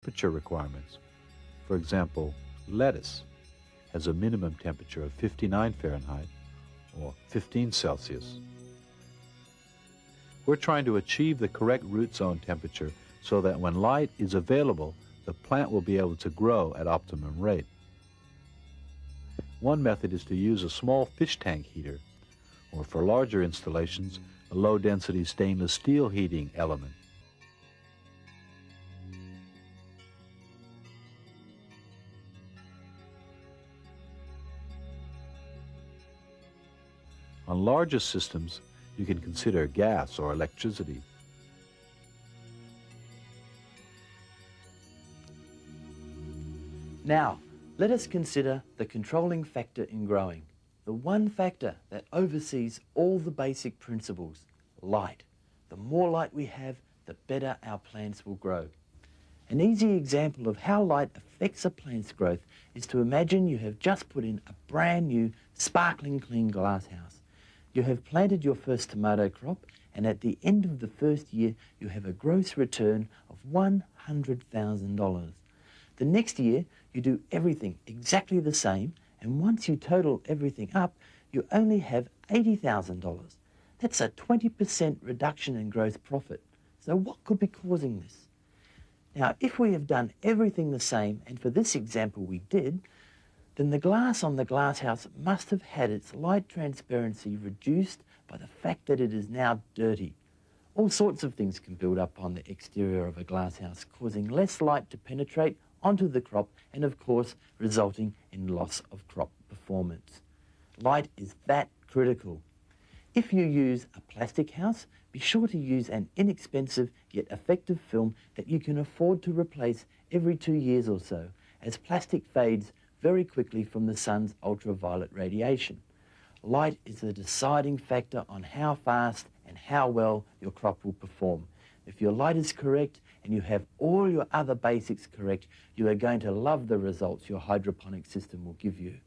temperature requirements. For example, lettuce has a minimum temperature of 59 Fahrenheit or 15 Celsius. We're trying to achieve the correct root zone temperature so that when light is available, the plant will be able to grow at optimum rate. One method is to use a small fish tank heater, or for larger installations, a low-density stainless steel heating element. On larger systems, you can consider gas or electricity. Now, let us consider the controlling factor in growing, the one factor that oversees all the basic principles, light. The more light we have, the better our plants will grow. An easy example of how light affects a plant's growth is to imagine you have just put in a brand new, sparkling clean glass house. You have planted your first tomato crop, and at the end of the first year, you have a gross return of $100,000. The next year, you do everything exactly the same, and once you total everything up, you only have $80,000. That's a 20% reduction in gross profit. So what could be causing this? Now, if we have done everything the same, and for this example we did, then the glass on the glasshouse must have had its light transparency reduced by the fact that it is now dirty. All sorts of things can build up on the exterior of a glasshouse, causing less light to penetrate onto the crop and, of course, resulting in loss of crop performance. Light is that critical. If you use a plastic house, be sure to use an inexpensive yet effective film that you can afford to replace every 2 years or so, as plastic fades very quickly from the sun's ultraviolet radiation. Light is the deciding factor on how fast and how well your crop will perform. If your light is correct and you have all your other basics correct, you are going to love the results your hydroponic system will give you.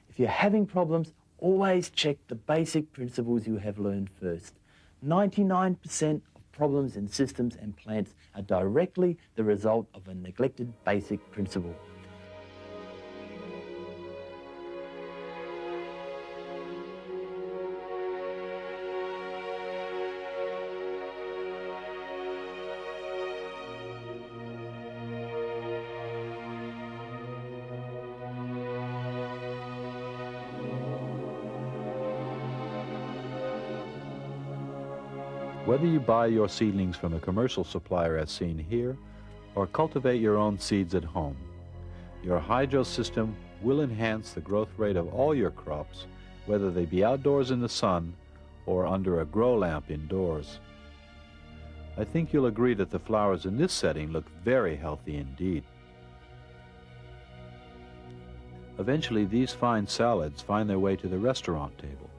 If you're having problems, always check the basic principles you have learned first. 99% of problems in systems and plants are directly the result of a neglected basic principle. Whether you buy your seedlings from a commercial supplier as seen here, or cultivate your own seeds at home, your hydro system will enhance the growth rate of all your crops, whether they be outdoors in the sun or under a grow lamp indoors. I think you'll agree that the flowers in this setting look very healthy indeed. Eventually, these fine salads find their way to the restaurant table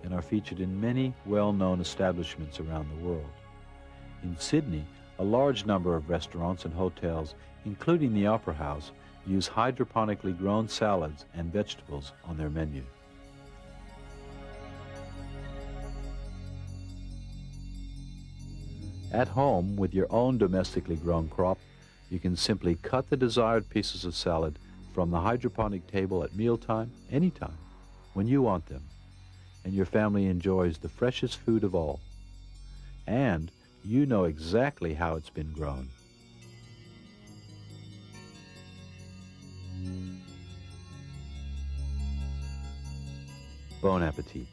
and are featured in many well-known establishments around the world. In Sydney, a large number of restaurants and hotels, including the Opera House, use hydroponically grown salads and vegetables on their menu. At home, with your own domestically grown crop, you can simply cut the desired pieces of salad from the hydroponic table at mealtime, anytime, when you want them, and your family enjoys the freshest food of all. And you know exactly how it's been grown. Bon appetit.